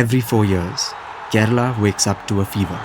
Every 4 years, Kerala wakes up to a fever.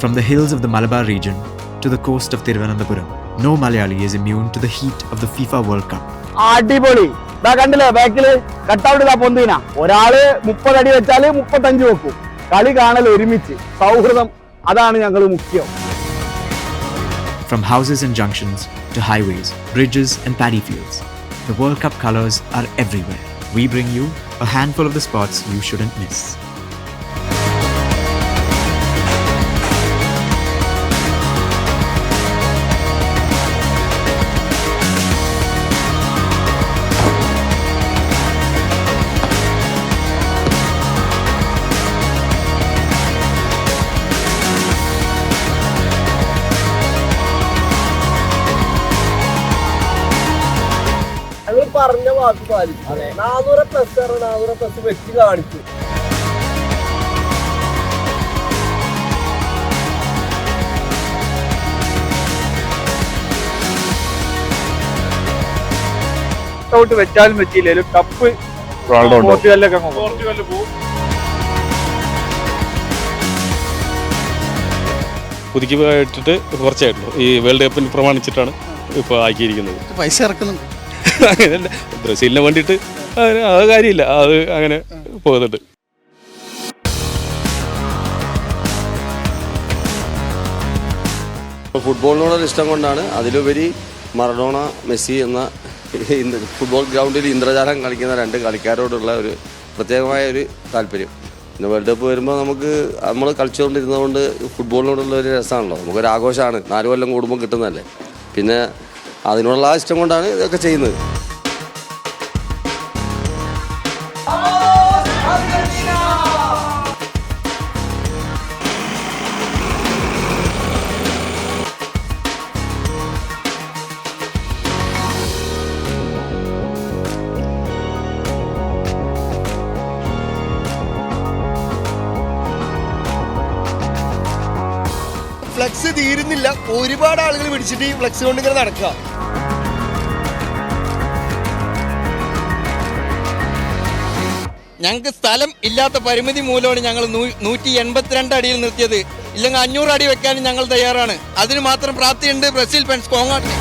From the hills of the Malabar region to the coast of Thiruvananthapuram, no Malayali is immune to the heat of the FIFA World Cup. അടിപൊളി ദാ കണ്ടില്ലേ ബാക്കില് cutout ഇതാ പൊന്തിന ഒരാള് 30 അടി വെച്ചാല് 35 വെക്കും കളി കാണൽ ഒരുമിച്ച് സൗഹൃദം അതാണ് ഞങ്ങൾ മുഖ്യം. From houses and junctions to highways, bridges and paddy fields, the World Cup colours are everywhere. We bring you a handful of the spots you shouldn't miss. പറഞ്ഞ വാക്ക് പാലിച്ചു. 400+ വെച്ച് കാണിച്ചു. വെച്ചാലും വെച്ചില്ലേലും കപ്പ് പോർച്ചുഗലിലൊക്കെ പോകും. പുതുക്കി ഇട്ടിട്ട് കുറച്ചായിട്ടുള്ളൂ. ഈ വേൾഡ് കപ്പിന് പ്രമാണിച്ചിട്ടാണ് ഇപ്പോൾ ആക്കിയിരിക്കുന്നത്. പൈസ ഇറക്കുന്നുണ്ട് അങ്ങനെയല്ല, ബ്രസീലിനെ വേണ്ടിയിട്ട് അത് കാര്യമില്ല, അത് അങ്ങനെ പോകുന്നുണ്ട്. ഫുട്ബോളിനോടൊരു ഇഷ്ടം കൊണ്ടാണ്. അതിലുപരി മറഡോണ, മെസ്സി എന്ന ഫുട്ബോൾ ഗ്രൗണ്ടിൽ ഇന്ദ്രജാലം കളിക്കുന്ന 2 കളിക്കാരോടുള്ള ഒരു പ്രത്യേകമായ ഒരു താല്പര്യം. പിന്നെ വേൾഡ് കപ്പ് വരുമ്പോൾ നമ്മൾ കളിച്ചുകൊണ്ടിരുന്നതുകൊണ്ട് ഫുട്ബോളിനോടുള്ള ഒരു രസമാണല്ലോ, നമുക്കൊരു ആഘോഷമാണ്. 4 കൊല്ലം കൂടുമ്പോൾ കിട്ടുന്നതല്ലേ. പിന്നെ അതിനുള്ള ഇഷ്ടം കൊണ്ടാണ് ഇതൊക്കെ ചെയ്യുന്നത്. ഫ്ലക്സ് തീരുന്നില്ല, ഒരുപാട് ആളുകൾ പിടിച്ചിട്ട് ഈ ഫ്ലക്സ് കൊണ്ട് ഇങ്ങനെ നടക്കുക. ഞങ്ങൾക്ക് സ്ഥലം ഇല്ലാത്ത പരിമിതി മൂലമാണ് ഞങ്ങൾ 182 അടിയിൽ നിർത്തിയത്. ഇല്ലെങ്കിൽ 500 അടി വെക്കാനും ഞങ്ങൾ തയ്യാറാണ്. അതിന് മാത്രം പ്രാപ്തിയുണ്ട് ബ്രസീൽ ഫാൻസ് കോങ്ങാട്ടിന്.